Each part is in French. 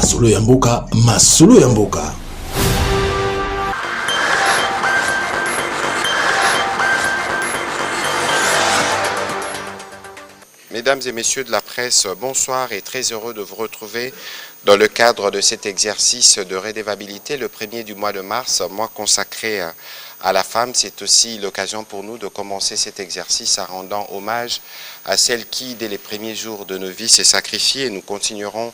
Masolo ya mboka, masolo ya mboka. Mesdames et messieurs de la presse, bonsoir et très heureux de vous retrouver dans le cadre de cet exercice de redevabilité, le premier du mois de mars, mois consacré à la femme. C'est aussi l'occasion pour nous de commencer cet exercice en rendant hommage à celle qui, dès les premiers jours de nos vies, s'est sacrifiée. Et nous continuerons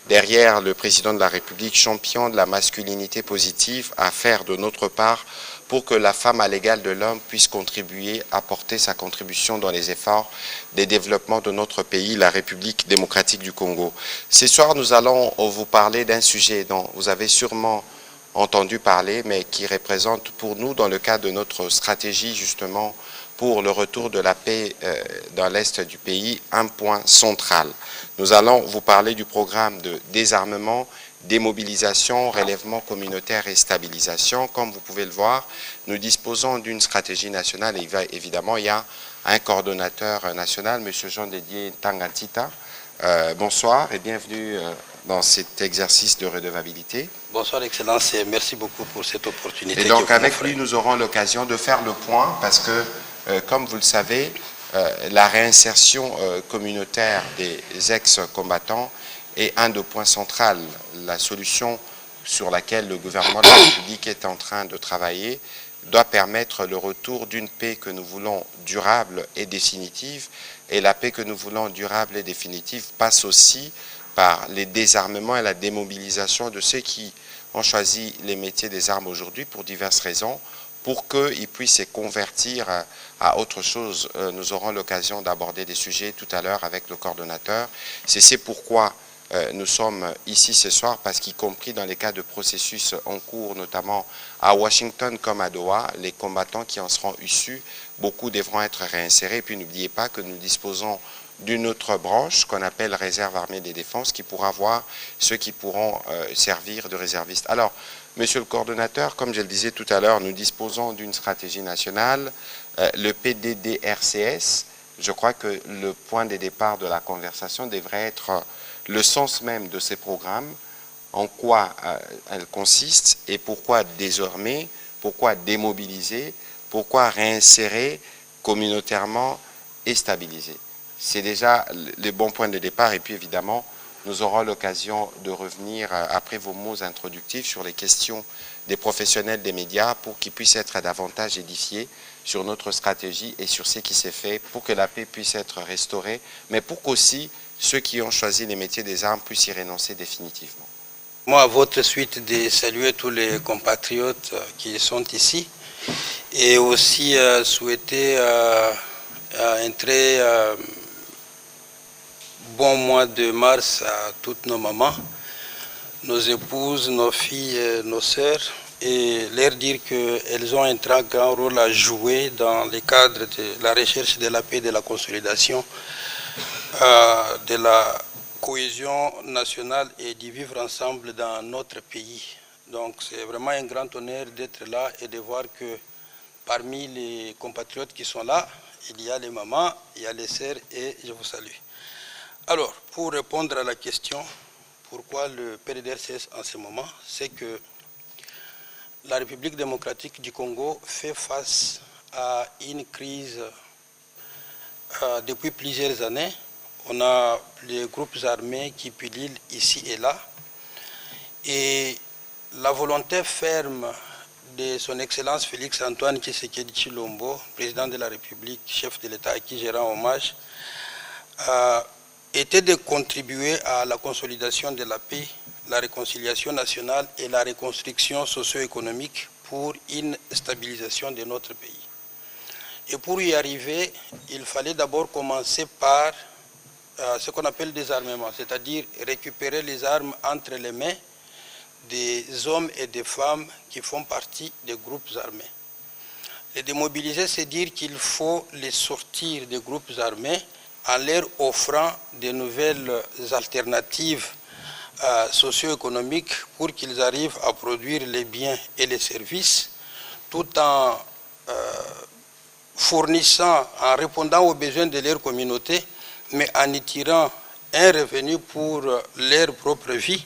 derrière le président de la République, champion de la masculinité positive, à faire de notre part pour que la femme à l'égal de l'homme puisse contribuer, apporter sa contribution dans les efforts des développements de notre pays, la République démocratique du Congo. Ce soir, nous allons vous parler d'un sujet dont vous avez sûrement entendu parler, mais qui représente pour nous, dans le cadre de notre stratégie justement pour le retour de la paix dans l'Est du pays, un point central. Nous allons vous parler du programme de désarmement, démobilisation, relèvement communautaire et stabilisation. Comme vous pouvez le voir, nous disposons d'une stratégie nationale et évidemment il y a un coordonnateur national, M. Jean-Dédier Tangantita. Bonsoir et bienvenue dans cet exercice de redevabilité. Bonsoir Excellence et merci beaucoup pour cette opportunité. Et donc avec lui, nous aurons l'occasion de faire le point parce que, comme vous le savez, la réinsertion communautaire des ex-combattants est un des points centraux. La solution sur laquelle le gouvernement de la République est en train de travailler doit permettre le retour d'une paix que nous voulons durable et définitive. Et la paix que nous voulons durable et définitive passe aussi par les désarmements et la démobilisation de ceux qui ont choisi les métiers des armes aujourd'hui pour diverses raisons, pour qu'ils puissent se convertir à autre chose. Nous aurons l'occasion d'aborder des sujets tout à l'heure avec le coordonnateur. C'est pourquoi nous sommes ici ce soir, parce qu'y compris dans les cas de processus en cours, notamment à Washington comme à Doha, les combattants qui en seront issus, beaucoup devront être réinsérés. Et puis n'oubliez pas que nous disposons d'une autre branche qu'on appelle réserve armée des défenses, qui pourra voir ceux qui pourront servir de réservistes. Alors, monsieur le coordonnateur, comme je le disais tout à l'heure, nous disposons d'une stratégie nationale, le PDDRCS. Je crois que le point de départ de la conversation devrait être le sens même de ces programmes, en quoi elles consistent et pourquoi désormais, pourquoi démobiliser, pourquoi réinsérer communautairement et stabiliser. C'est déjà le bon point de départ et puis évidemment, nous aurons l'occasion de revenir après vos mots introductifs sur les questions des professionnels des médias pour qu'ils puissent être davantage édifiés sur notre stratégie et sur ce qui s'est fait pour que la paix puisse être restaurée, mais pour qu'aussi ceux qui ont choisi les métiers des armes puissent y renoncer définitivement. Moi, à votre suite, de saluer tous les compatriotes qui sont ici et aussi souhaiter un très bon mois de mars à toutes nos mamans, nos épouses, nos filles, nos sœurs, et leur dire qu'elles ont un très grand rôle à jouer dans le cadre de la recherche de la paix et de la consolidation de la cohésion nationale et d'y vivre ensemble dans notre pays. Donc c'est vraiment un grand honneur d'être là et de voir que parmi les compatriotes qui sont là, il y a les mamans, il y a les sœurs et je vous salue. Alors, pour répondre à la question, pourquoi le PDDRCS en ce moment, c'est que la République démocratique du Congo fait face à une crise depuis plusieurs années. On a les groupes armés qui pullulent ici et là. Et la volonté ferme de son Excellence Félix Antoine Tshisekedi Tshilombo, président de la République, chef de l'État à qui je rends hommage, était de contribuer à la consolidation de la paix, la réconciliation nationale et la reconstruction socio-économique pour une stabilisation de notre pays. Et pour y arriver, il fallait d'abord commencer par ce qu'on appelle désarmement, c'est-à-dire récupérer les armes entre les mains des hommes et des femmes qui font partie des groupes armés. Les démobiliser, c'est dire qu'il faut les sortir des groupes armés en leur offrant de nouvelles alternatives socio-économiques pour qu'ils arrivent à produire les biens et les services tout en fournissant, en répondant aux besoins de leur communauté, mais en y tirant un revenu pour leur propre vie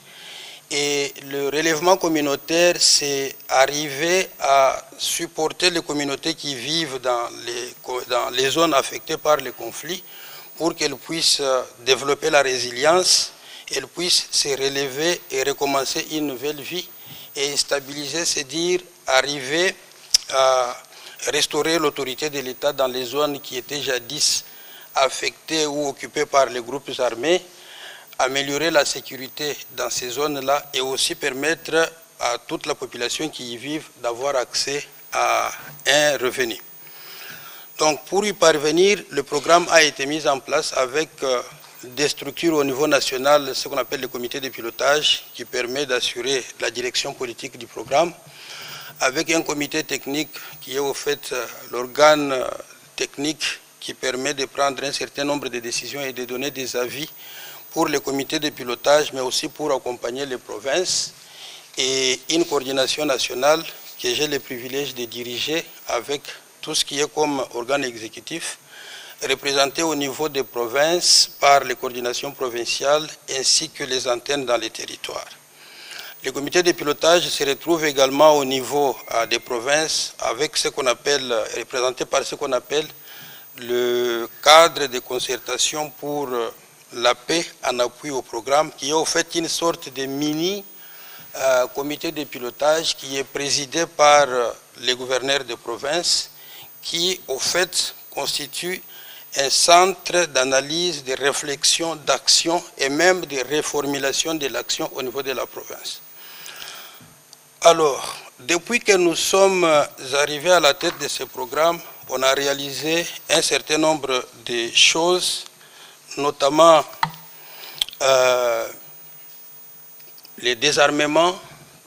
Et le relèvement communautaire, c'est arriver à supporter les communautés qui vivent dans les zones affectées par les conflits pour qu'elles puissent développer la résilience, elles puissent se relever et recommencer une nouvelle vie et stabiliser, c'est-à-dire arriver à restaurer l'autorité de l'État dans les zones qui étaient jadis affectées ou occupées par les groupes armés, améliorer la sécurité dans ces zones-là et aussi permettre à toute la population qui y vit d'avoir accès à un revenu. Donc pour y parvenir, le programme a été mis en place avec des structures au niveau national, ce qu'on appelle le comité de pilotage, qui permet d'assurer la direction politique du programme, avec un comité technique qui est au fait l'organe technique qui permet de prendre un certain nombre de décisions et de donner des avis pour le comité de pilotage, mais aussi pour accompagner les provinces, et une coordination nationale que j'ai le privilège de diriger avec tout ce qui est comme organe exécutif, représenté au niveau des provinces par les coordinations provinciales ainsi que les antennes dans les territoires. Le comité de pilotage se retrouve également au niveau des provinces avec ce qu'on appelle, représenté par ce qu'on appelle le cadre de concertation pour la paix en appui au programme, qui est au fait une sorte de mini comité de pilotage qui est présidé par les gouverneurs de province, qui au fait constitue un centre d'analyse, de réflexion, d'action et même de reformulation de l'action au niveau de la province. Alors, depuis que nous sommes arrivés à la tête de ce programme, on a réalisé un certain nombre de choses, notamment le désarmement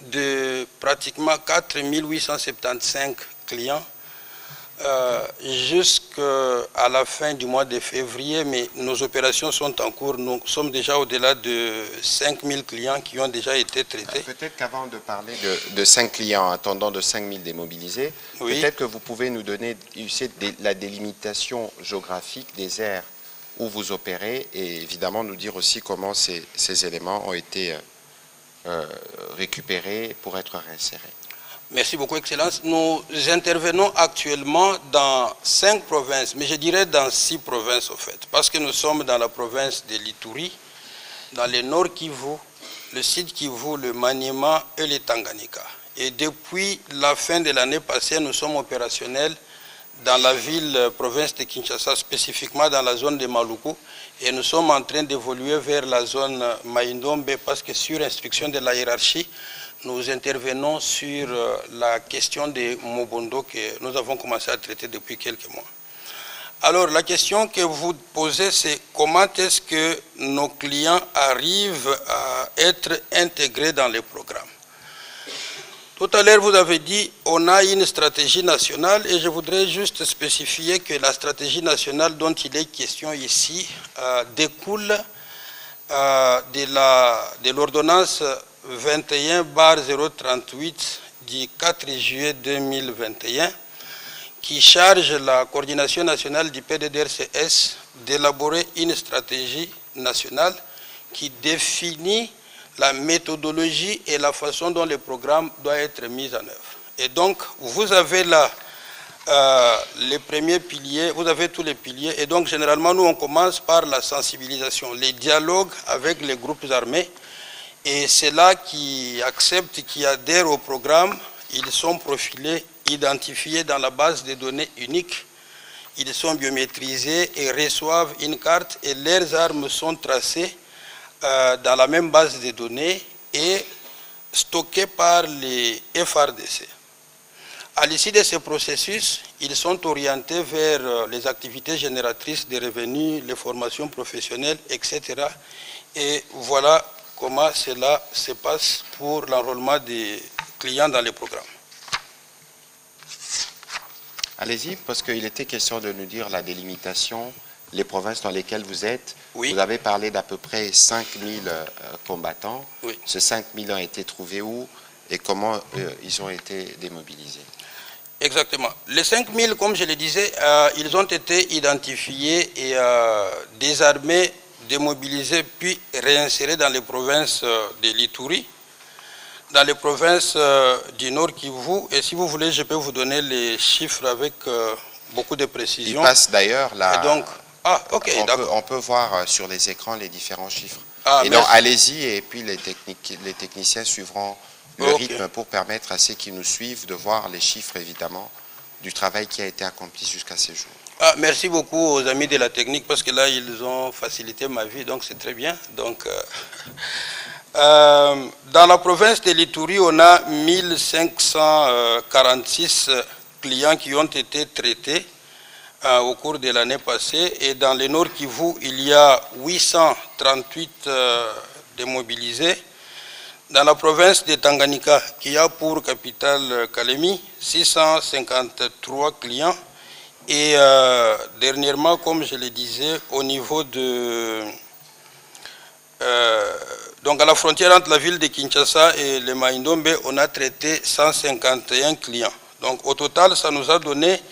de pratiquement 4 875 clients jusqu'à la fin du mois de février, mais nos opérations sont en cours. Nous sommes déjà au-delà de 5 000 clients qui ont déjà été traités. Peut-être qu'avant de parler de 5 clients attendant de 5 000 démobilisés, oui, peut-être que vous pouvez nous donner la délimitation géographique des aires où vous opérez et évidemment nous dire aussi comment ces éléments ont été récupérés pour être réinsérés. Merci beaucoup, Excellence. Nous intervenons actuellement dans 5 provinces, mais je dirais dans 6 provinces, au fait, parce que nous sommes dans la province de l'Ituri, dans le nord Kivu, le sud Kivu, le Maniema et le Tanganyika. Et depuis la fin de l'année passée, nous sommes opérationnels dans la province de Kinshasa, spécifiquement dans la zone de Maluku, et nous sommes en train d'évoluer vers la zone Maïndombe, parce que sur instruction de la hiérarchie, nous intervenons sur la question de Mobondo que nous avons commencé à traiter depuis quelques mois. Alors, la question que vous posez, c'est comment est-ce que nos clients arrivent à être intégrés dans les programmes. Tout à l'heure, vous avez dit on a une stratégie nationale et je voudrais juste spécifier que la stratégie nationale dont il est question ici découle de l'ordonnance 21/038 du 4 juillet 2021 qui charge la coordination nationale du PDDRCS d'élaborer une stratégie nationale qui définit la méthodologie et la façon dont le programme doit être mis en œuvre. Et donc, vous avez là les premiers piliers, vous avez tous les piliers, et donc généralement nous on commence par la sensibilisation, les dialogues avec les groupes armés. Et ceux-là qui acceptent, qui adhèrent au programme, ils sont profilés, identifiés dans la base de données unique. Ils sont biométrisés et reçoivent une carte et leurs armes sont tracées dans la même base de données et stockées par les FRDC. À l'issue de ce processus, ils sont orientés vers les activités génératrices de revenus, les formations professionnelles, etc. Et voilà comment cela se passe pour l'enrôlement des clients dans les programmes. Allez-y, parce qu'il était question de nous dire la délimitation, les provinces dans lesquelles vous êtes. Oui. Vous avez parlé d'à peu près 5 000 combattants. Oui. Ces 5 000 ont été trouvés où et comment ils ont été démobilisés? Exactement. Les 5 000, comme je le disais, ils ont été identifiés et désarmés, démobilisés, puis réinsérés dans les provinces de l'Ituri, dans les provinces du Nord Kivu, et si vous voulez, je peux vous donner les chiffres avec beaucoup de précision. Il passe d'ailleurs là. Donc, on peut voir sur les écrans les différents chiffres. Ah, et donc, allez-y, et puis les techniciens suivront le rythme pour permettre à ceux qui nous suivent de voir les chiffres, évidemment, du travail qui a été accompli jusqu'à ces jours. Ah, merci beaucoup aux amis de la technique, parce que là, ils ont facilité ma vie, donc c'est très bien. Donc, dans la province de l'Ituri, on a 1546 clients qui ont été traités au cours de l'année passée. Et dans le Nord Kivu, il y a 838 démobilisés. Dans la province de Tanganyika, qui a pour capitale Kalemi, 653 clients. Et dernièrement, comme je le disais, au niveau de... donc à la frontière entre la ville de Kinshasa et le Maïndombe, on a traité 151 clients. Donc au total, ça nous a donné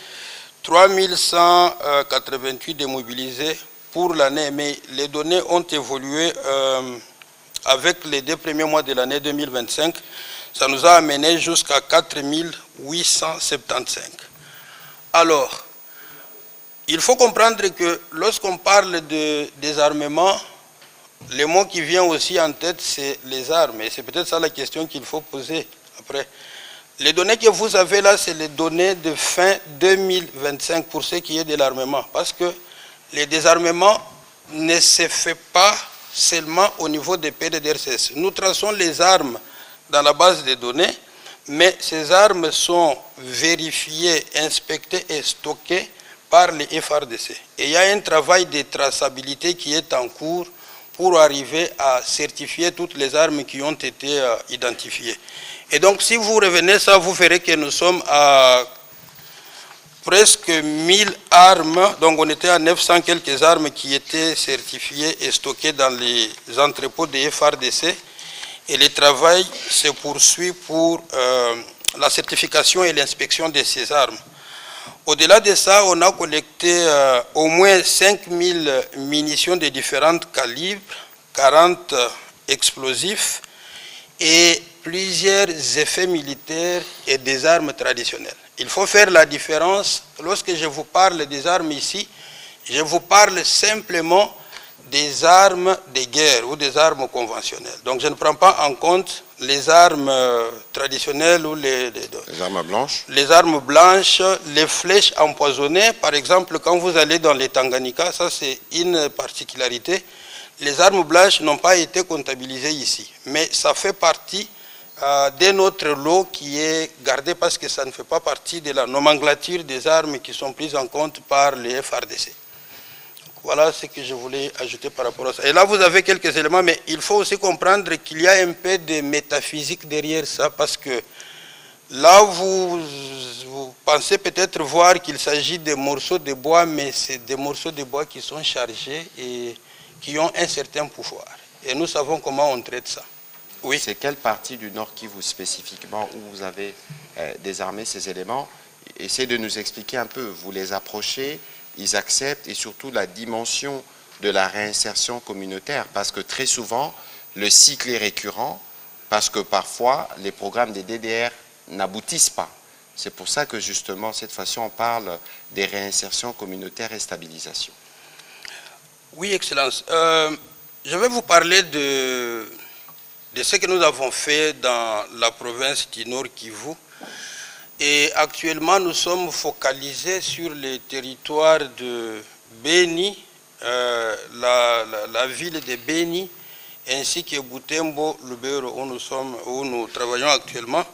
3188 démobilisés pour l'année. Mais les données ont évolué avec les 2 premiers mois de l'année 2025. Ça nous a amené jusqu'à 4875. Alors, il faut comprendre que lorsqu'on parle de désarmement, le mot qui vient aussi en tête, c'est les armes. Et c'est peut-être ça la question qu'il faut poser après. Les données que vous avez là, c'est les données de fin 2025 pour ce qui est de l'armement. Parce que le désarmement ne se fait pas seulement au niveau des PDDRCS. Nous traçons les armes dans la base de données, mais ces armes sont vérifiées, inspectées et stockées par les FRDC. Et il y a un travail de traçabilité qui est en cours pour arriver à certifier toutes les armes qui ont été identifiées. Et donc, si vous revenez ça, vous verrez que nous sommes à presque 1000 armes. Donc, on était à 900 quelques armes qui étaient certifiées et stockées dans les entrepôts des FRDC. Et le travail se poursuit pour la certification et l'inspection de ces armes. Au-delà de ça, on a collecté au moins 5000 munitions de différents calibres, 40 explosifs et plusieurs effets militaires et des armes traditionnelles. Il faut faire la différence. Lorsque je vous parle des armes ici, je vous parle simplement des armes de guerre ou des armes conventionnelles. Donc je ne prends pas en compte les armes traditionnelles ou les armes blanches. Les armes blanches, les flèches empoisonnées. Par exemple, quand vous allez dans les Tanganyika, ça c'est une particularité. Les armes blanches n'ont pas été comptabilisées ici. Mais ça fait partie de notre lot qui est gardé parce que ça ne fait pas partie de la nomenclature des armes qui sont prises en compte par les FRDC. Voilà ce que je voulais ajouter par rapport à ça. Et là, vous avez quelques éléments, mais il faut aussi comprendre qu'il y a un peu de métaphysique derrière ça, parce que là, vous pensez peut-être voir qu'il s'agit de morceaux de bois, mais c'est des morceaux de bois qui sont chargés et qui ont un certain pouvoir. Et nous savons comment on traite ça. Oui. C'est quelle partie du Nord Kivu spécifiquement où vous avez désarmé ces éléments? Essayez de nous expliquer un peu. Vous les approchez, ils acceptent, et surtout la dimension de la réinsertion communautaire, parce que très souvent, le cycle est récurrent, parce que parfois, les programmes des DDR n'aboutissent pas. C'est pour ça que justement, cette fois-ci, on parle des réinsertions communautaires et stabilisation. Oui, Excellence. Je vais vous parler de ce que nous avons fait dans la province du Nord Kivu. Et actuellement, nous sommes focalisés sur le territoire de Beni, la ville de Beni, ainsi que Butembo, Lubero, où nous travaillons actuellement.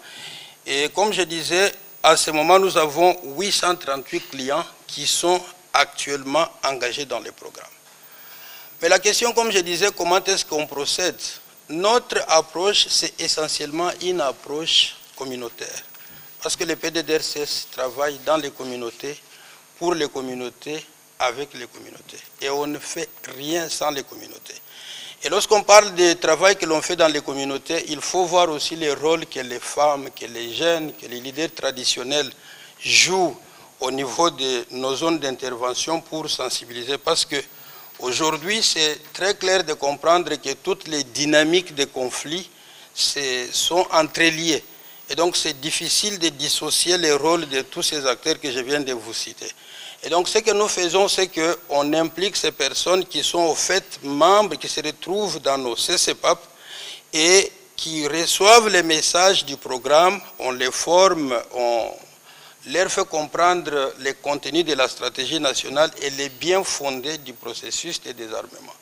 Et comme je disais, à ce moment, nous avons 838 clients qui sont actuellement engagés dans le programme. Mais la question, comme je disais, comment est-ce qu'on procède? Notre approche, c'est essentiellement une approche communautaire. Parce que les PDDRCS travaillent dans les communautés, pour les communautés, avec les communautés. Et on ne fait rien sans les communautés. Et lorsqu'on parle du travail que l'on fait dans les communautés, il faut voir aussi les rôles que les femmes, que les jeunes, que les leaders traditionnels jouent au niveau de nos zones d'intervention pour sensibiliser. Parce que aujourd'hui, c'est très clair de comprendre que toutes les dynamiques de conflit, sont entreliés. Et donc c'est difficile de dissocier les rôles de tous ces acteurs que je viens de vous citer. Et donc ce que nous faisons, c'est qu'on implique ces personnes qui sont au fait membres, qui se retrouvent dans nos CCPAP et qui reçoivent les messages du programme, on les forme, on leur fait comprendre les contenus de la stratégie nationale et les biens fondés du processus de désarmement.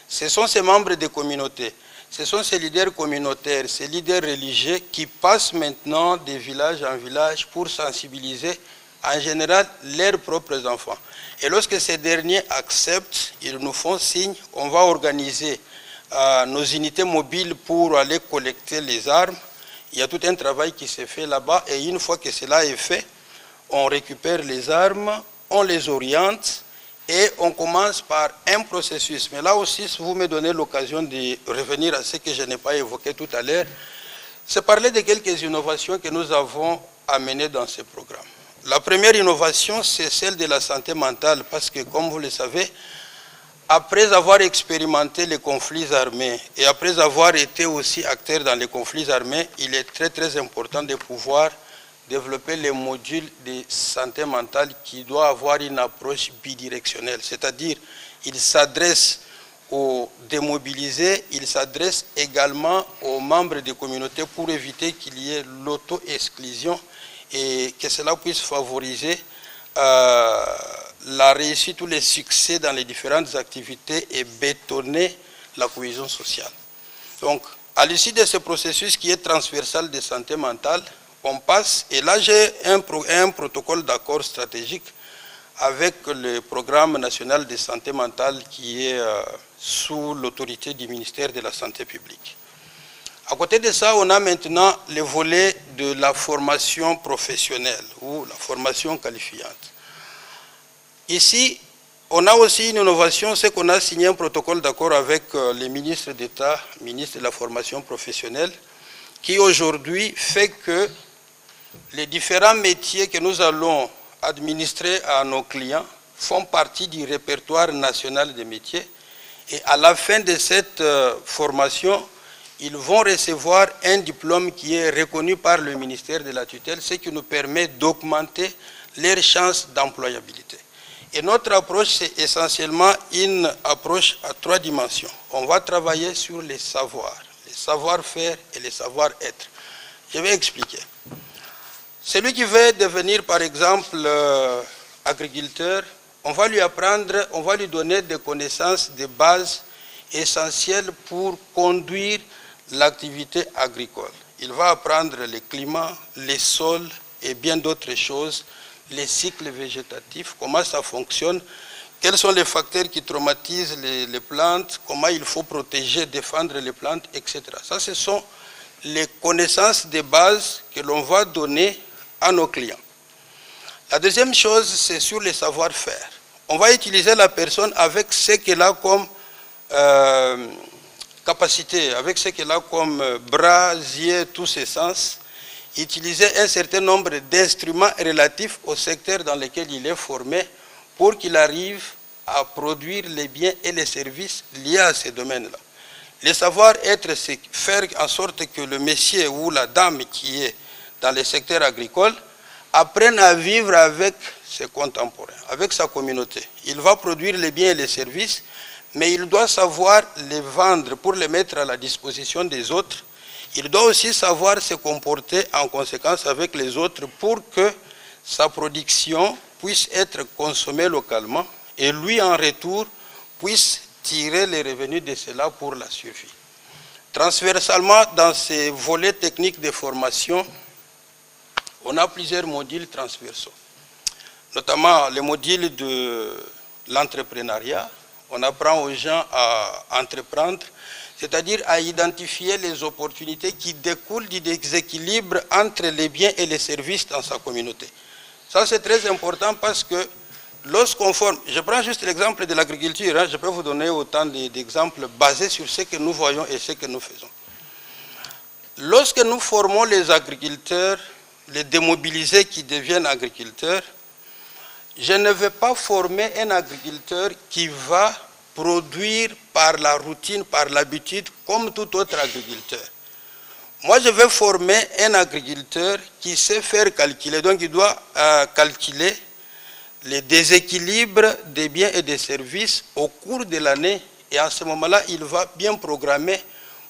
Ce sont ces membres des communautés, ce sont ces leaders communautaires, ces leaders religieux qui passent maintenant de village en village pour sensibiliser en général leurs propres enfants. Et lorsque ces derniers acceptent, ils nous font signe, on va organiser nos unités mobiles pour aller collecter les armes. Il y a tout un travail qui se fait là-bas et une fois que cela est fait, on récupère les armes, on les oriente et on commence par un processus. Mais là aussi, si vous me donnez l'occasion de revenir à ce que je n'ai pas évoqué tout à l'heure, c'est parler de quelques innovations que nous avons amenées dans ce programme. La première innovation, c'est celle de la santé mentale parce que, comme vous le savez, après avoir expérimenté les conflits armés et après avoir été aussi acteur dans les conflits armés, il est très très important de pouvoir développer les modules de santé mentale qui doivent avoir une approche bidirectionnelle, c'est-à-dire il s'adresse aux démobilisés, il s'adresse également aux membres des communautés pour éviter qu'il y ait l'auto-exclusion et que cela puisse favoriser la réussite ou les succès dans les différentes activités et bétonner la cohésion sociale. Donc, à l'issue de ce processus qui est transversal de santé mentale, on passe, et là j'ai un protocole d'accord stratégique avec le programme national de santé mentale qui est sous l'autorité du ministère de la Santé publique. À côté de ça, on a maintenant le volet de la formation professionnelle ou la formation qualifiante. Ici, on a aussi une innovation, c'est qu'on a signé un protocole d'accord avec les ministres d'État, ministre de la formation professionnelle, qui aujourd'hui fait que les différents métiers que nous allons administrer à nos clients font partie du répertoire national des métiers. Et à la fin de cette formation, ils vont recevoir un diplôme qui est reconnu par le ministère de la tutelle, ce qui nous permet d'augmenter leurs chances d'employabilité. Et notre approche, c'est essentiellement une approche à 3 dimensions. On va travailler sur les savoirs, les savoir-faire et les savoir-être. Je vais expliquer. Celui qui veut devenir, par exemple, agriculteur, on va lui apprendre, on va lui donner des connaissances de base essentielles pour conduire l'activité agricole. Il va apprendre le climat, les sols et bien d'autres choses, les cycles végétatifs, comment ça fonctionne, quels sont les facteurs qui traumatisent les plantes, comment il faut protéger, défendre les plantes, etc. Ça, ce sont les connaissances de base que l'on va donner à nos clients. La deuxième chose, c'est sur les savoir-faire. On va utiliser la personne avec ce qu'elle a comme capacité, avec ce qu'elle a comme bras, yeux, tous ses sens, utiliser un certain nombre d'instruments relatifs au secteur dans lequel il est formé pour qu'il arrive à produire les biens et les services liés à ces domaines-là. Le savoir-être, c'est faire en sorte que le monsieur ou la dame qui est dans le secteur agricole apprenne à vivre avec ses contemporains, avec sa communauté. Il va produire les biens et les services, mais il doit savoir les vendre pour les mettre à la disposition des autres. Il doit aussi savoir se comporter en conséquence avec les autres pour que sa production puisse être consommée localement et lui, en retour, puisse tirer les revenus de cela pour la survie. Transversalement, dans ces volets techniques de formation, on a plusieurs modules transversaux, notamment le module de l'entrepreneuriat. On apprend aux gens à entreprendre, c'est-à-dire à identifier les opportunités qui découlent du déséquilibre entre les biens et les services dans sa communauté. Ça, c'est très important parce que lorsqu'on forme, je prends juste l'exemple de l'agriculture, hein, je peux vous donner autant d'exemples basés sur ce que nous voyons et ce que nous faisons. Lorsque nous formons les agriculteurs, les démobilisés qui deviennent agriculteurs, je ne veux pas former un agriculteur qui va produire par la routine, par l'habitude, comme tout autre agriculteur. Moi, je vais former un agriculteur qui sait faire calculer. Donc, il doit calculer les déséquilibres des biens et des services au cours de l'année. Et à ce moment-là, il va bien programmer.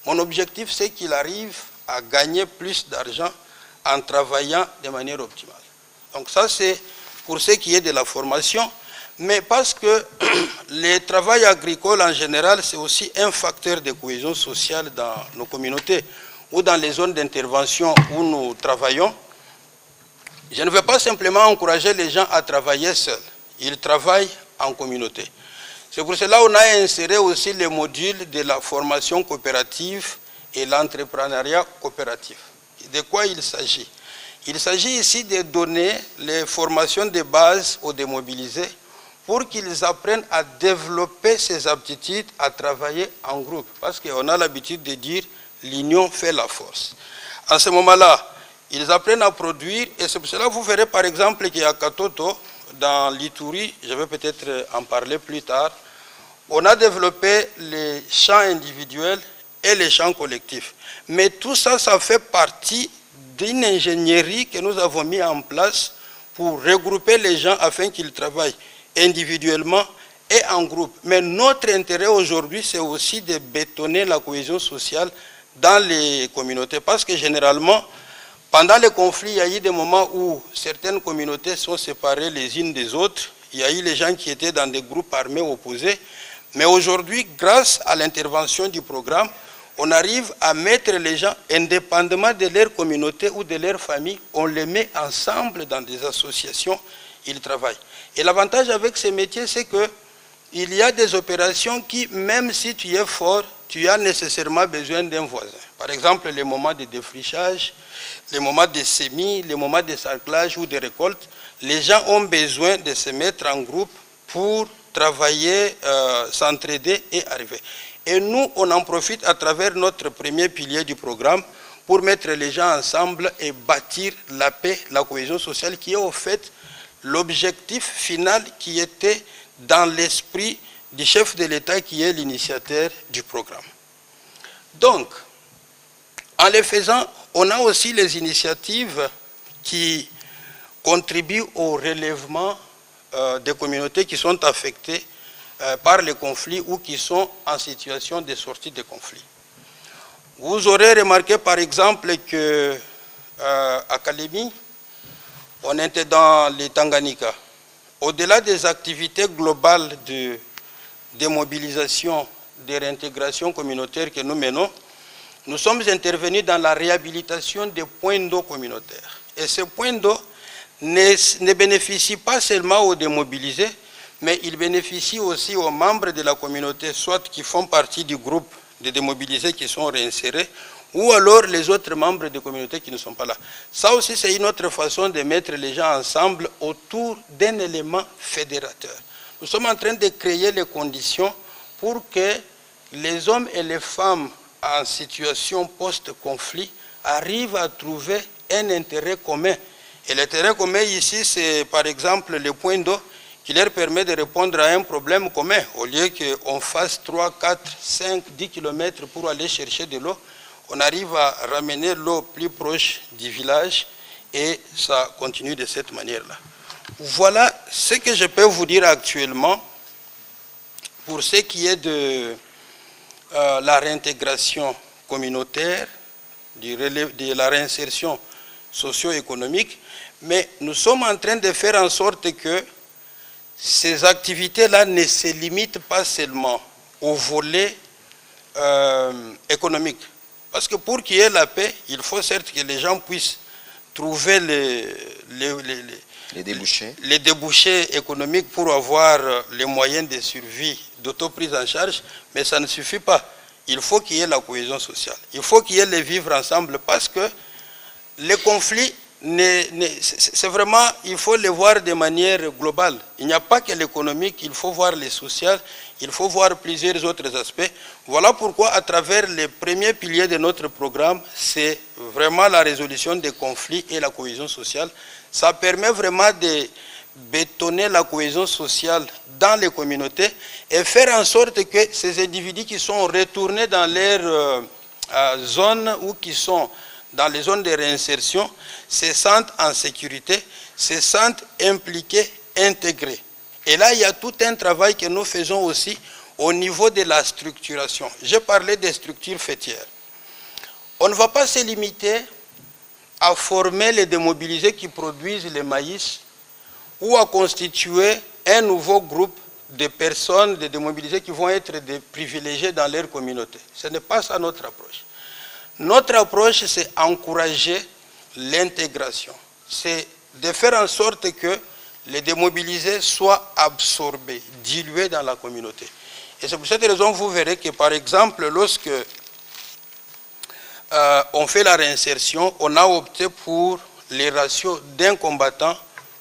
Mon objectif, c'est qu'il arrive à gagner plus d'argent en travaillant de manière optimale. Donc ça, c'est pour ce qui est de la formation. Mais parce que le travail agricole en général, c'est aussi un facteur de cohésion sociale dans nos communautés ou dans les zones d'intervention où nous travaillons. Je ne veux pas simplement encourager les gens à travailler seuls. Ils travaillent en communauté. C'est pour cela qu'on a inséré aussi les modules de la formation coopérative et l'entrepreneuriat coopératif. De quoi il s'agit? Il s'agit ici de donner les formations de base aux démobilisés pour qu'ils apprennent à développer ces aptitudes à travailler en groupe. Parce qu'on a l'habitude de dire l'union fait la force. À ce moment-là, ils apprennent à produire et c'est pour cela que vous verrez par exemple qu'il y a Katoto, dans l'Ituri, je vais peut-être en parler plus tard, on a développé les champs individuels et les champs collectifs. Mais tout ça, ça fait partie d'une ingénierie que nous avons mis en place pour regrouper les gens afin qu'ils travaillent individuellement et en groupe. Mais notre intérêt aujourd'hui, c'est aussi de bétonner la cohésion sociale dans les communautés. Parce que généralement, pendant les conflits, il y a eu des moments où certaines communautés sont séparées les unes des autres. Il y a eu les gens qui étaient dans des groupes armés opposés. Mais aujourd'hui, grâce à l'intervention du programme, on arrive à mettre les gens, indépendamment de leur communauté ou de leur famille, on les met ensemble dans des associations, ils travaillent. Et l'avantage avec ces métiers, c'est qu'il y a des opérations qui, même si tu es fort, tu as nécessairement besoin d'un voisin. Par exemple, les moments de défrichage, les moments de semis, les moments de sarclage ou de récolte, les gens ont besoin de se mettre en groupe pour travailler, s'entraider et arriver. Et nous, on en profite à travers notre premier pilier du programme pour mettre les gens ensemble et bâtir la paix, la cohésion sociale, qui est au fait l'objectif final qui était dans l'esprit du chef de l'État qui est l'initiateur du programme. Donc, en le faisant, on a aussi les initiatives qui contribuent au relèvement des communautés qui sont affectées par les conflits ou qui sont en situation de sortie de conflit. Vous aurez remarqué par exemple qu'à Kalemi, on était dans les Tanganyika. Au-delà des activités globales de démobilisation, de réintégration communautaire que nous menons, nous sommes intervenus dans la réhabilitation des points d'eau communautaires. Et ces points d'eau ne bénéficient pas seulement aux démobilisés, mais ils bénéficient aussi aux membres de la communauté, soit qui font partie du groupe de démobilisés qui sont réinsérés, ou alors les autres membres de communautés qui ne sont pas là. Ça aussi, c'est une autre façon de mettre les gens ensemble autour d'un élément fédérateur. Nous sommes en train de créer les conditions pour que les hommes et les femmes en situation post-conflit arrivent à trouver un intérêt commun. Et l'intérêt commun ici, c'est par exemple le point d'eau qui leur permet de répondre à un problème commun. Au lieu qu'on fasse 3, 4, 5, 10 km pour aller chercher de l'eau, on arrive à ramener l'eau plus proche du village et ça continue de cette manière-là. Voilà ce que je peux vous dire actuellement pour ce qui est de la réintégration communautaire, de la réinsertion socio-économique, mais nous sommes en train de faire en sorte que ces activités-là ne se limitent pas seulement au volet économique. Parce que pour qu'il y ait la paix, il faut certes que les gens puissent trouver les débouchés économiques pour avoir les moyens de survie, d'autoprise en charge, mais ça ne suffit pas. Il faut qu'il y ait la cohésion sociale. Il faut qu'il y ait le vivre ensemble parce que les conflits, c'est vraiment, il faut les voir de manière globale. Il n'y a pas que l'économique, il faut voir le social, il faut voir plusieurs autres aspects. Voilà pourquoi, à travers les premiers piliers de notre programme, c'est vraiment la résolution des conflits et la cohésion sociale. Ça permet vraiment de bétonner la cohésion sociale dans les communautés et faire en sorte que ces individus qui sont retournés dans leur zones ou qui sont dans les zones de réinsertion se sentent en sécurité, se sentent impliqués, intégrés. Et là, il y a tout un travail que nous faisons aussi au niveau de la structuration. J'ai parlé des structures fêtières. On ne va pas se limiter à former les démobilisés qui produisent le maïs ou à constituer un nouveau groupe de personnes, de démobilisés qui vont être des privilégiés dans leur communauté. Ce n'est pas ça notre approche. Notre approche, c'est encourager l'intégration. C'est de faire en sorte que les démobilisés soient absorbés, dilués dans la communauté. Et c'est pour cette raison que vous verrez que, par exemple, lorsque on fait la réinsertion, on a opté pour les ratios d'un combattant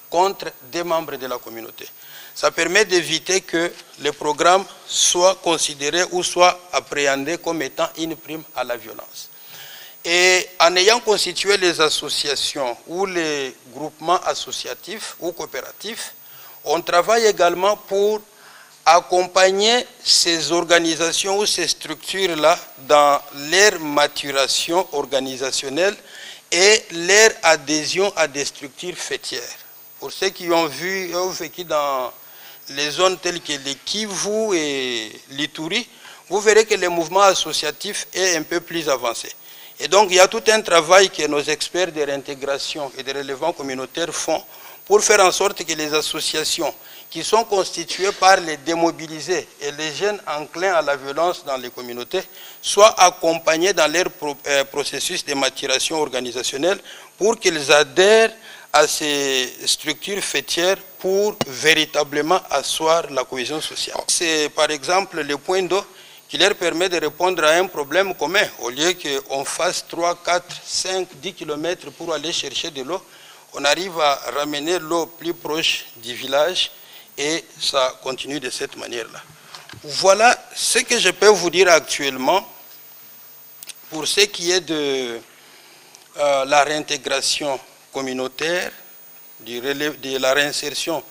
contre des membres de la communauté. Ça permet d'éviter que le programme soit considéré ou soit appréhendé comme étant une prime à la violence. Et en ayant constitué les associations ou les groupements associatifs ou coopératifs, on travaille également pour accompagner ces organisations ou ces structures-là dans leur maturation organisationnelle et leur adhésion à des structures fêtières. Pour ceux qui ont vécu dans les zones telles que les Kivu et l'Ituri, vous verrez que le mouvement associatif est un peu plus avancé. Et donc, il y a tout un travail que nos experts de réintégration et de relèvement communautaire font pour faire en sorte que les associations qui sont constituées par les démobilisés et les jeunes enclins à la violence dans les communautés soient accompagnés dans leur processus de maturation organisationnelle pour qu'ils adhèrent à ces structures fêtières pour véritablement asseoir la cohésion sociale. C'est par exemple le point d'eau qui leur permet de répondre à un problème commun. Au lieu qu'on fasse 3, 4, 5, 10 km pour aller chercher de l'eau, on arrive à ramener l'eau plus proche du village et ça continue de cette manière-là. Voilà ce que je peux vous dire actuellement pour ce qui est de la réintégration communautaire, de la réinsertion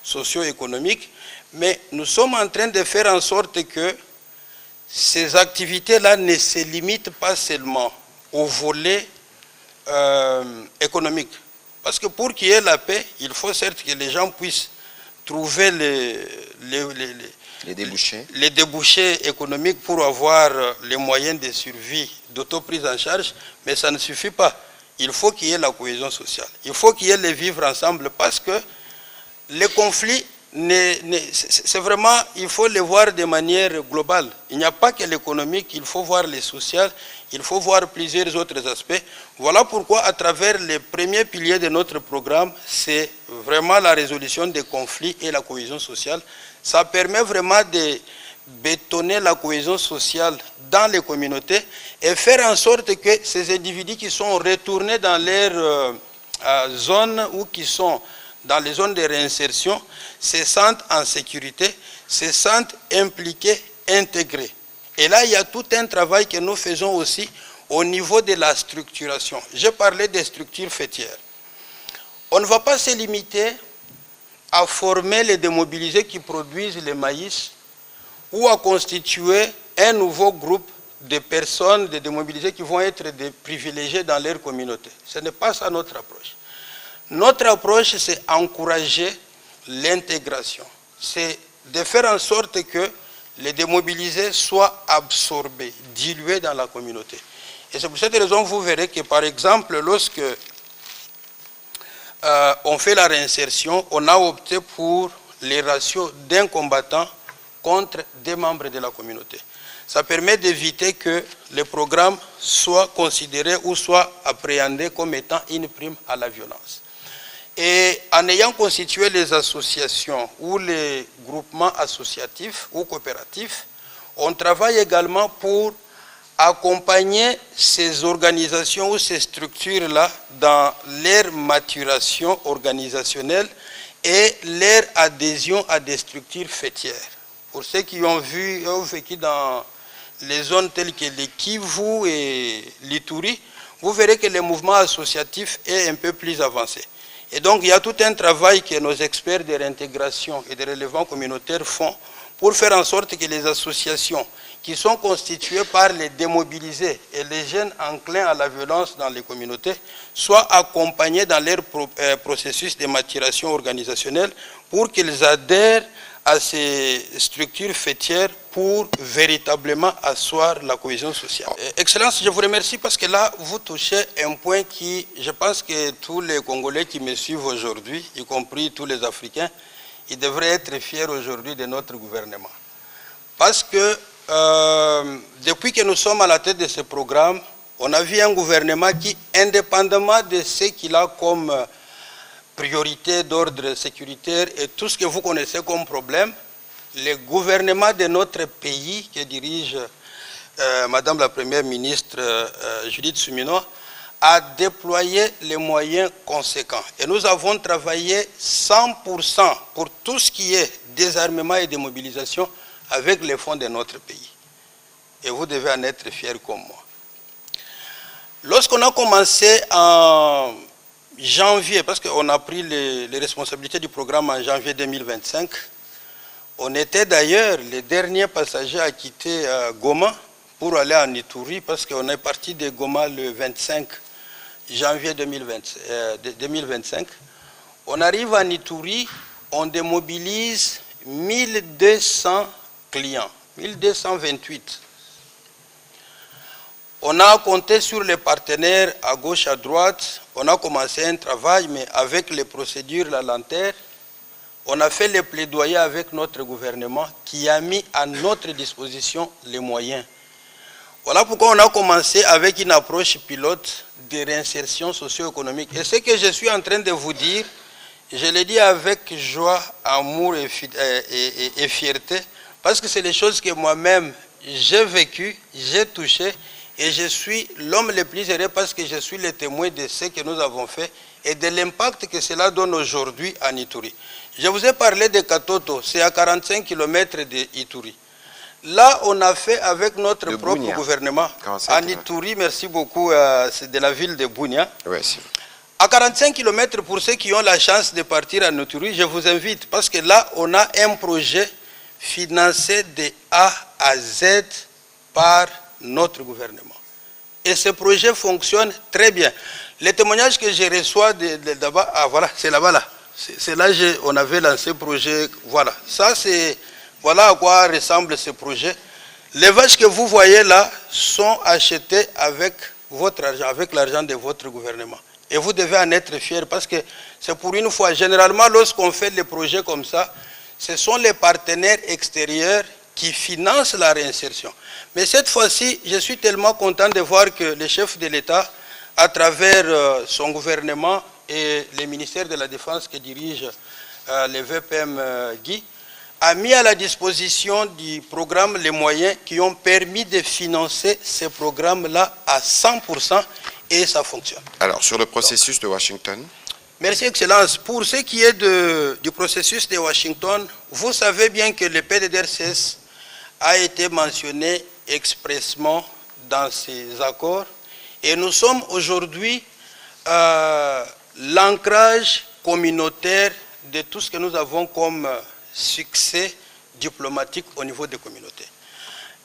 socio-économique, mais nous sommes en train de faire en sorte que ces activités-là ne se limitent pas seulement au volet économique. Parce que pour qu'il y ait la paix, il faut certes que les gens puissent trouver les débouchés économiques pour avoir les moyens de survie, d'autoprise en charge, mais ça ne suffit pas. Il faut qu'il y ait la cohésion sociale. Il faut qu'il y ait le vivre ensemble parce que les conflits, c'est vraiment, il faut les voir de manière globale. Il n'y a pas que l'économique, il faut voir les social, il faut voir plusieurs autres aspects. Voilà pourquoi, à travers les premiers piliers de notre programme, c'est vraiment la résolution des conflits et la cohésion sociale. Ça permet vraiment de bétonner la cohésion sociale dans les communautés et faire en sorte que ces individus qui sont retournés dans leur zone ou qui sont dans les zones de réinsertion se sentent en sécurité, se sentent impliqués, intégrés. Et là, il y a tout un travail que nous faisons aussi au niveau de la structuration. J'ai parlé des structures fêtières. On ne va pas se limiter à former les démobilisés qui produisent le maïs ou à constituer un nouveau groupe de personnes, de démobilisés qui vont être des privilégiés dans leur communauté. Ce n'est pas ça notre approche. Notre approche, c'est encourager l'intégration. C'est de faire en sorte que les démobilisés soient absorbés, dilués dans la communauté. Et c'est pour cette raison que vous verrez que, par exemple, lorsque on fait la réinsertion, on a opté pour les ratios d'un combattant contre des membres de la communauté. Ça permet d'éviter que le programme soit considéré ou soit appréhendé comme étant une prime à la violence. Et en ayant constitué les associations ou les groupements associatifs ou coopératifs, on travaille également pour accompagner ces organisations ou ces structures-là dans leur maturation organisationnelle et leur adhésion à des structures fêtières. Pour ceux qui ont vécu dans les zones telles que les Kivu et l'Ituri, vous verrez que le mouvement associatif est un peu plus avancé. Et donc, il y a tout un travail que nos experts de réintégration et de relèvement communautaire font pour faire en sorte que les associations qui sont constitués par les démobilisés et les jeunes enclins à la violence dans les communautés soient accompagnés dans leur processus de maturation organisationnelle pour qu'ils adhèrent à ces structures fêtières pour véritablement asseoir la cohésion sociale. Excellence, je vous remercie parce que là, vous touchez un point qui, je pense que tous les Congolais qui me suivent aujourd'hui, y compris tous les Africains, ils devraient être fiers aujourd'hui de notre gouvernement. Parce que depuis que nous sommes à la tête de ce programme, on a vu un gouvernement qui, indépendamment de ce qu'il a comme priorité d'ordre sécuritaire et tout ce que vous connaissez comme problème, le gouvernement de notre pays que dirige Madame la Première ministre Judith Suminwa a déployé les moyens conséquents. Et nous avons travaillé 100% pour tout ce qui est désarmement et démobilisation avec les fonds de notre pays. Et vous devez en être fiers comme moi. Lorsqu'on a commencé en janvier, parce qu'on a pris les responsabilités du programme en janvier 2025, on était d'ailleurs les derniers passagers à quitter Goma pour aller en Ituri, parce qu'on est parti de Goma le 25 janvier 2025. On arrive en Ituri, on démobilise 1200 clients, 1228. On a compté sur les partenaires à gauche, à droite. On a commencé un travail, mais avec les procédures, la lenteur, on a fait les plaidoyers avec notre gouvernement qui a mis à notre disposition les moyens. Voilà pourquoi on a commencé avec une approche pilote de réinsertion socio-économique. Et ce que je suis en train de vous dire, je le dis avec joie, amour et fierté, parce que c'est les choses que moi-même j'ai vécues, j'ai touchées, et je suis l'homme le plus heureux parce que je suis le témoin de ce que nous avons fait et de l'impact que cela donne aujourd'hui à Ituri. Je vous ai parlé de Katoto, c'est à 45 km de Ituri. Là, on a fait avec notre propre gouvernement, à Ituri, merci beaucoup, c'est de la ville de Bunia. Ouais, c'est... À 45 km, pour ceux qui ont la chance de partir à Ituri, je vous invite, parce que là, on a un projet financé de A à Z par notre gouvernement. Et ce projet fonctionne très bien. Les témoignages que je reçois là-bas, ah voilà, c'est là-bas là. C'est là qu'on avait lancé le projet. Voilà, ça c'est, voilà à quoi ressemble ce projet. Les vaches que vous voyez là sont achetées avec votre argent, avec l'argent de votre gouvernement. Et vous devez en être fiers parce que c'est pour une fois. Généralement, lorsqu'on fait des projets comme ça, ce sont les partenaires extérieurs qui financent la réinsertion. Mais cette fois-ci, je suis tellement content de voir que le chef de l'État, à travers son gouvernement et le ministère de la Défense que dirige le VPM Guy, a mis à la disposition du programme les moyens qui ont permis de financer ces programmes-là à 100% et ça fonctionne. Alors, sur le processus de Washington? Merci, Excellence. Pour ce qui est du processus de Washington, vous savez bien que le PDDRCS a été mentionné expressément dans ces accords et nous sommes aujourd'hui l'ancrage communautaire de tout ce que nous avons comme succès diplomatique au niveau des communautés.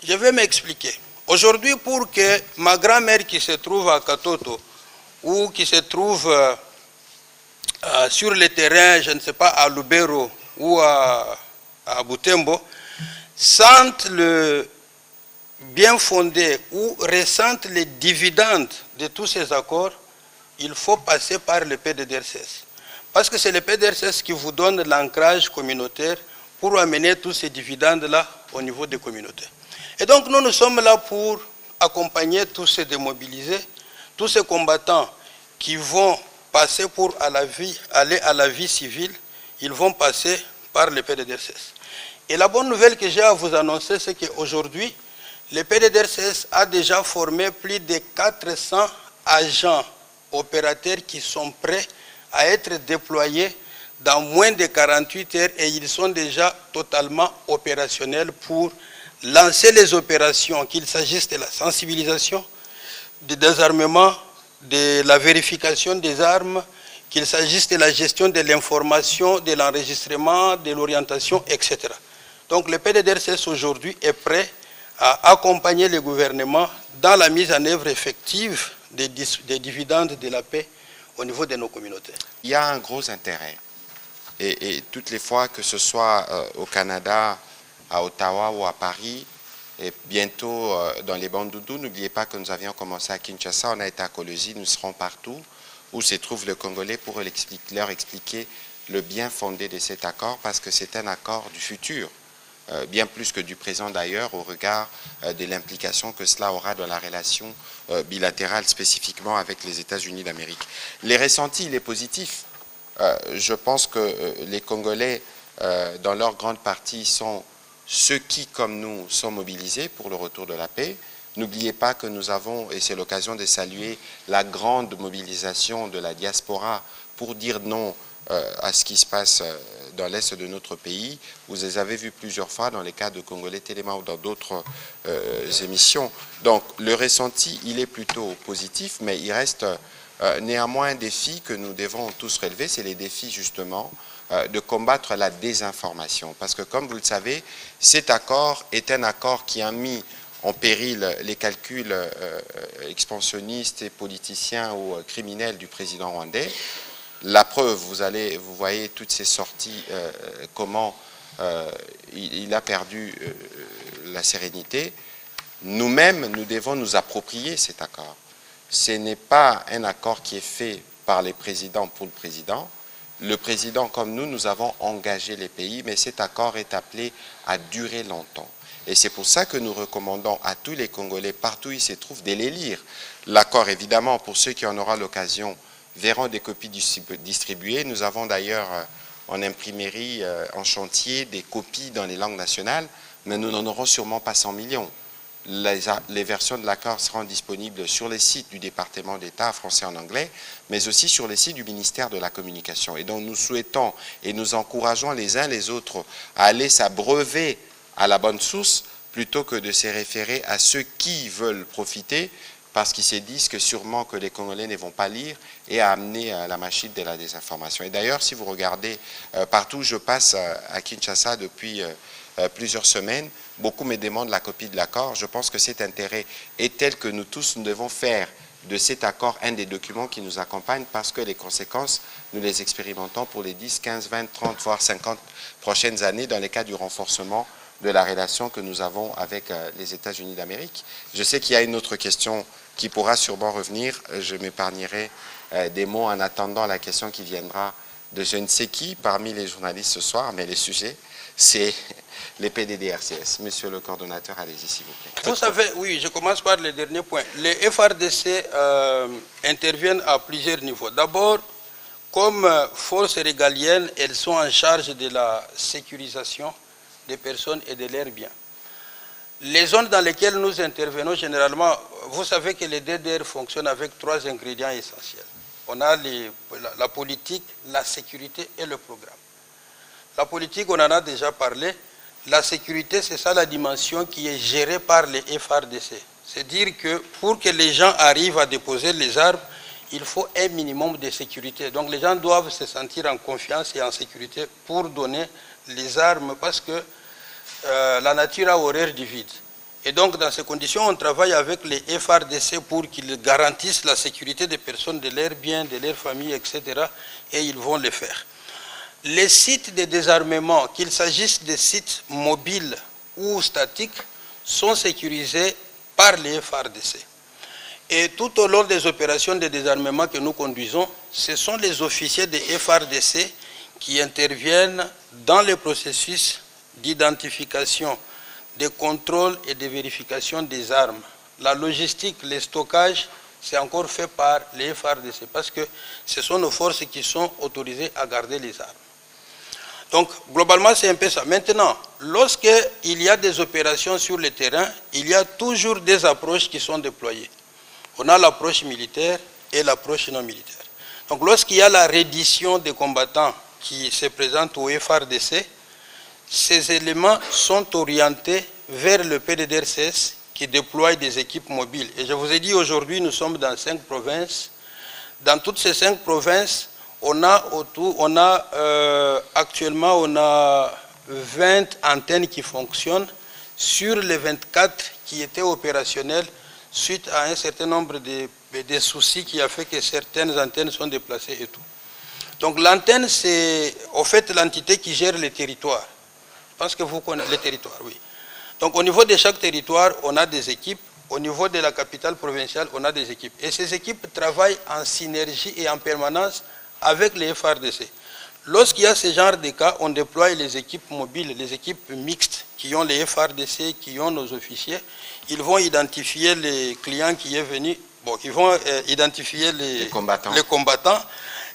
Je vais m'expliquer. Aujourd'hui, pour que ma grand-mère qui se trouve à Katoto ou qui se trouve sur le terrain, je ne sais pas, à Lubero ou à Butembo, sentent le bien fondé ou ressentent les dividendes de tous ces accords, il faut passer par le PDDRCS. Parce que c'est le PDDRCS qui vous donne l'ancrage communautaire pour amener tous ces dividendes-là au niveau des communautés. Et donc nous sommes là pour accompagner tous ces démobilisés, tous ces combattants qui vont passer pour aller à la vie civile, ils vont passer par le PDDRCS. Et la bonne nouvelle que j'ai à vous annoncer, c'est qu'aujourd'hui, le PDDRCS a déjà formé plus de 400 agents opérateurs qui sont prêts à être déployés dans moins de 48 heures et ils sont déjà totalement opérationnels pour lancer les opérations, qu'il s'agisse de la sensibilisation, du désarmement, de la vérification des armes, qu'il s'agisse de la gestion de l'information, de l'enregistrement, de l'orientation, etc. Donc le PDDRCS aujourd'hui est prêt à accompagner le gouvernement dans la mise en œuvre effective des dividendes de la paix au niveau de nos communautés. Il y a un gros intérêt. Et toutes les fois, que ce soit au Canada, à Ottawa ou à Paris, et bientôt dans les Bandoudu, n'oubliez pas que nous avions commencé à Kinshasa, on a été à Kolosi, nous serons partout où se trouvent les Congolais pour leur expliquer le bien fondé de cet accord, parce que c'est un accord du futur, bien plus que du présent d'ailleurs, au regard de l'implication que cela aura dans la relation bilatérale spécifiquement avec les États-Unis d'Amérique. Les ressentis, il est positif. Je pense que les Congolais, dans leur grande partie, sont ceux qui, comme nous, sont mobilisés pour le retour de la paix. N'oubliez pas que nous avons, et c'est l'occasion de saluer la grande mobilisation de la diaspora pour dire non à ce qui se passe dans l'est de notre pays. Vous les avez vus plusieurs fois dans les cas de Congolais Téléma ou dans d'autres émissions. Donc le ressenti, il est plutôt positif, mais il reste néanmoins un défi que nous devons tous relever, c'est les défis justement de combattre la désinformation. Parce que comme vous le savez, cet accord est un accord qui a mis en péril les calculs expansionnistes et politiciens ou criminels du président rwandais. La preuve, vous voyez toutes ces sorties, comment il a perdu la sérénité. Nous-mêmes, nous devons nous approprier cet accord. Ce n'est pas un accord qui est fait par les présidents pour le président. Le président, comme nous, nous avons engagé les pays, mais cet accord est appelé à durer longtemps. Et c'est pour ça que nous recommandons à tous les Congolais, partout où ils se trouvent, de les lire. L'accord, évidemment, pour ceux qui en auront l'occasion, verront des copies distribuées. Nous avons d'ailleurs en imprimerie, en chantier, des copies dans les langues nationales, mais nous n'en aurons sûrement pas 100 millions. Les versions de l'accord seront disponibles sur les sites du département d'État français en anglais, mais aussi sur les sites du ministère de la Communication. Et donc nous souhaitons et nous encourageons les uns les autres à aller s'abreuver à la bonne source plutôt que de se référer à ceux qui veulent profiter parce qu'ils se disent que sûrement que les Congolais ne vont pas lire et à amener la machine de la désinformation. Et d'ailleurs, si vous regardez partout où je passe à Kinshasa depuis plusieurs semaines, beaucoup me demandent la copie de l'accord. Je pense que cet intérêt est tel que nous tous, nous devons faire de cet accord un des documents qui nous accompagnent parce que les conséquences, nous les expérimentons pour les 10, 15, 20, 30, voire 50 prochaines années dans les cas du renforcement de la relation que nous avons avec les États-Unis d'Amérique. Je sais qu'il y a une autre question qui pourra sûrement revenir. Je m'épargnerai des mots en attendant la question qui viendra de je ne sais qui parmi les journalistes ce soir, mais le sujet, c'est les PDDRCS. Monsieur le coordonnateur, allez-y s'il vous plaît. Vous savez, oui, je commence par le dernier point. Les FRDC interviennent à plusieurs niveaux. D'abord, comme forces régaliennes, elles sont en charge de la sécurisation des personnes et de leurs biens. Les zones dans lesquelles nous intervenons, généralement, vous savez que les DDR fonctionnent avec 3 ingrédients essentiels. On a la politique, la sécurité et le programme. La politique, on en a déjà parlé. La sécurité, c'est ça la dimension qui est gérée par les FRDC. C'est-à-dire que pour que les gens arrivent à déposer les armes, il faut un minimum de sécurité. Donc les gens doivent se sentir en confiance et en sécurité pour donner les armes parce que la nature a horreur du vide. Et donc dans ces conditions, on travaille avec les FRDC pour qu'ils garantissent la sécurité des personnes, de leurs biens, de leurs familles, etc. Et ils vont le faire. Les sites de désarmement, qu'il s'agisse de sites mobiles ou statiques, sont sécurisés par les FRDC. Et tout au long des opérations de désarmement que nous conduisons, ce sont les officiers des FRDC qui interviennent dans le processus d'identification, de contrôle et de vérification des armes. La logistique, le stockage, c'est encore fait par les FRDC parce que ce sont nos forces qui sont autorisées à garder les armes. Donc, globalement, c'est un peu ça. Maintenant, lorsqu'il y a des opérations sur le terrain, il y a toujours des approches qui sont déployées. On a l'approche militaire et l'approche non militaire. Donc, lorsqu'il y a la reddition des combattants qui se présentent au FRDC, ces éléments sont orientés vers le PDDRCS qui déploie des équipes mobiles. Et je vous ai dit, aujourd'hui, nous sommes dans 5 provinces. Dans toutes ces 5 provinces, actuellement, on a 20 antennes qui fonctionnent, sur les 24 qui étaient opérationnels suite à un certain nombre de soucis qui a fait que certaines antennes sont déplacées et tout. Donc l'antenne, c'est au fait l'entité qui gère les territoires. Je pense que vous connaissez les territoires, oui. Donc au niveau de chaque territoire, on a des équipes. Au niveau de la capitale provinciale, on a des équipes. Et ces équipes travaillent en synergie et en permanence avec les FARDC. Lorsqu'il y a ce genre de cas, on déploie les équipes mobiles, les équipes mixtes qui ont les FARDC, qui ont nos officiers. Ils vont identifier les clients qui est venu. Bon, ils vont identifier les combattants,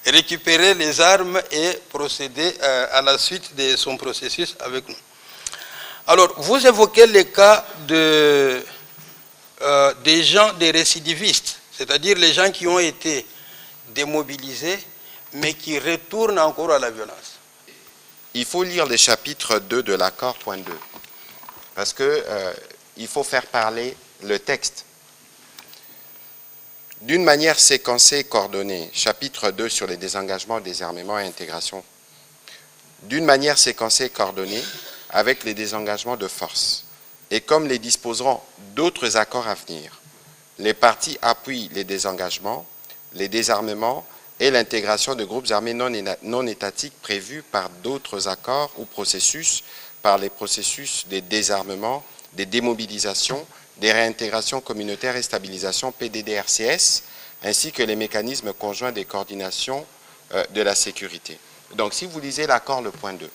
récupérer les armes et procéder à la suite de son processus avec nous. Alors, vous évoquez les cas des gens, des récidivistes, c'est-à-dire les gens qui ont été démobilisés, mais qui retournent encore à la violence. Il faut lire le chapitre 2 de l'accord, point 2, parce qu'il faut faire parler le texte. D'une manière séquencée et coordonnée, chapitre 2 sur les désengagements, désarmement et intégration, d'une manière séquencée et coordonnée avec les désengagements de force, et comme les disposeront d'autres accords à venir, les parties appuient les désengagements, les désarmements et l'intégration de groupes armés non étatiques prévus par d'autres accords ou processus, par les processus des désarmements, des démobilisations, des réintégrations communautaires et stabilisation PDDRCS, ainsi que les mécanismes conjoints des coordinations de la sécurité. Donc si vous lisez l'accord, le point 2,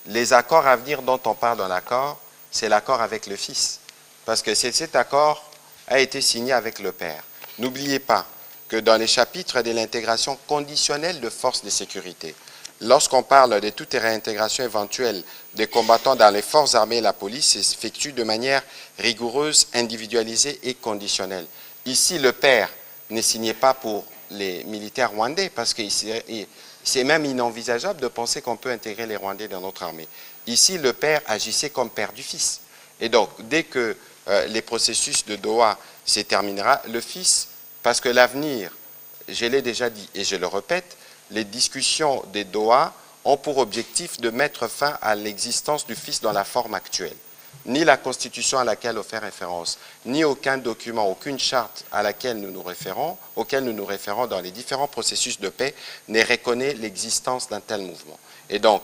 les accords à venir dont on parle dans l'accord, c'est l'accord avec le Fils, parce que cet accord a été signé avec le Père. N'oubliez pas que dans les chapitres de l'intégration conditionnelle de forces de sécurité, lorsqu'on parle de toute réintégration éventuelle des combattants dans les forces armées et la police, s'effectue de manière rigoureuse, individualisée et conditionnelle. Ici, le Père n'est signé pas pour les militaires rwandais, parce que c'est même inenvisageable de penser qu'on peut intégrer les Rwandais dans notre armée. Ici, le Père agissait comme Père du Fils. Et donc, dès que les processus de Doha se terminera, le Fils, parce que l'avenir, je l'ai déjà dit et je le répète, les discussions des Doha ont pour objectif de mettre fin à l'existence du Fils dans la forme actuelle. Ni la Constitution à laquelle on fait référence, ni aucun document, aucune charte à laquelle nous nous référons, auquel nous nous référons dans les différents processus de paix, ne reconnaît l'existence d'un tel mouvement. Et donc,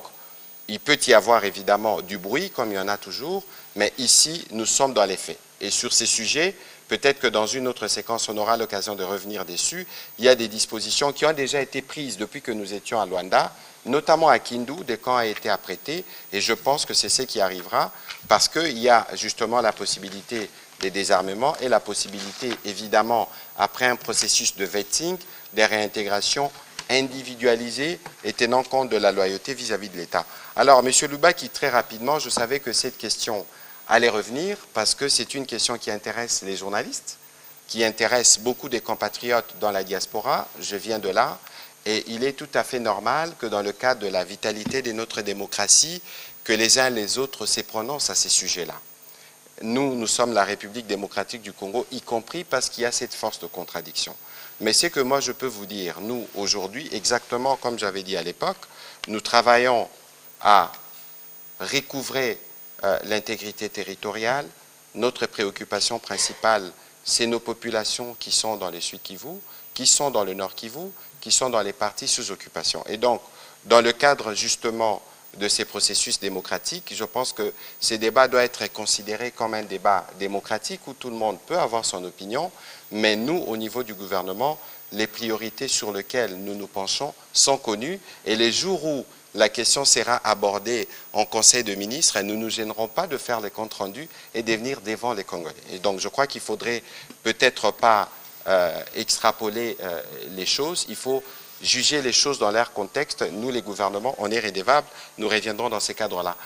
il peut y avoir évidemment du bruit, comme il y en a toujours, mais ici, nous sommes dans les faits. Et sur ces sujets, peut-être que dans une autre séquence, on aura l'occasion de revenir dessus. Il y a des dispositions qui ont déjà été prises depuis que nous étions à Luanda, notamment à Kindu, des camps ont été apprêtés, et je pense que c'est ce qui arrivera, parce qu'il y a justement la possibilité des désarmements et la possibilité, évidemment, après un processus de vetting, des réintégrations individualisées et tenant compte de la loyauté vis-à-vis de l'État. Alors, M. Lubaki, très rapidement, je savais que cette question allait revenir, parce que c'est une question qui intéresse les journalistes, qui intéresse beaucoup des compatriotes dans la diaspora, je viens de là, et il est tout à fait normal que dans le cadre de la vitalité de notre démocratie, que les uns et les autres se prononcent à ces sujets-là. Nous sommes la République démocratique du Congo, y compris parce qu'il y a cette force de contradiction. Mais c'est que moi je peux vous dire, nous aujourd'hui, exactement comme j'avais dit à l'époque, nous travaillons à recouvrer l'intégrité territoriale. Notre préoccupation principale, c'est nos populations qui sont dans les Sud Kivu, qui sont dans le Nord Kivu, qui sont dans les parties sous occupation. Et donc, dans le cadre justement de ces processus démocratiques, je pense que ces débats doivent être considérés comme un débat démocratique où tout le monde peut avoir son opinion, mais nous, au niveau du gouvernement, les priorités sur lesquelles nous nous penchons sont connues, et les jours où la question sera abordée en Conseil de ministres, nous ne nous gênerons pas de faire les comptes rendus et de venir devant les Congolais. Et donc je crois qu'il ne faudrait peut-être pas extrapoler les choses, il faut juger les choses dans leur contexte. Nous, les gouvernements, on est rédevables, nous reviendrons dans ces cadres-là.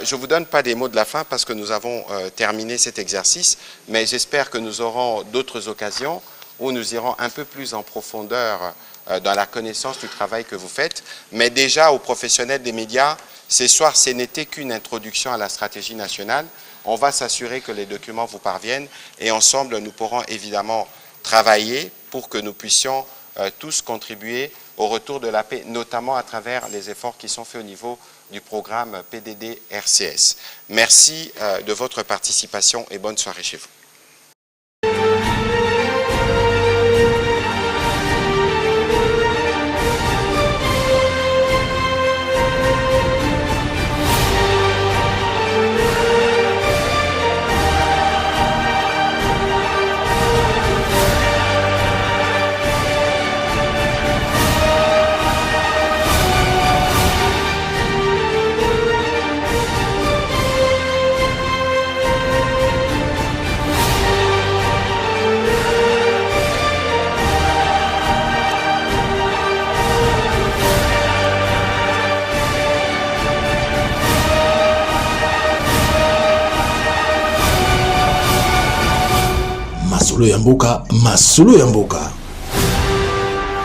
Je ne vous donne pas des mots de la fin parce que nous avons terminé cet exercice, mais j'espère que nous aurons d'autres occasions où nous irons un peu plus en profondeur dans la connaissance du travail que vous faites. Mais déjà, aux professionnels des médias, ce soir, ce n'était qu'une introduction à la stratégie nationale. On va s'assurer que les documents vous parviennent et ensemble, nous pourrons évidemment travailler pour que nous puissions tous contribuer au retour de la paix, notamment à travers les efforts qui sont faits au niveau du programme PDD-RCS. Merci de votre participation et bonne soirée chez vous. Masolo ya mboka, masolo ya mboka.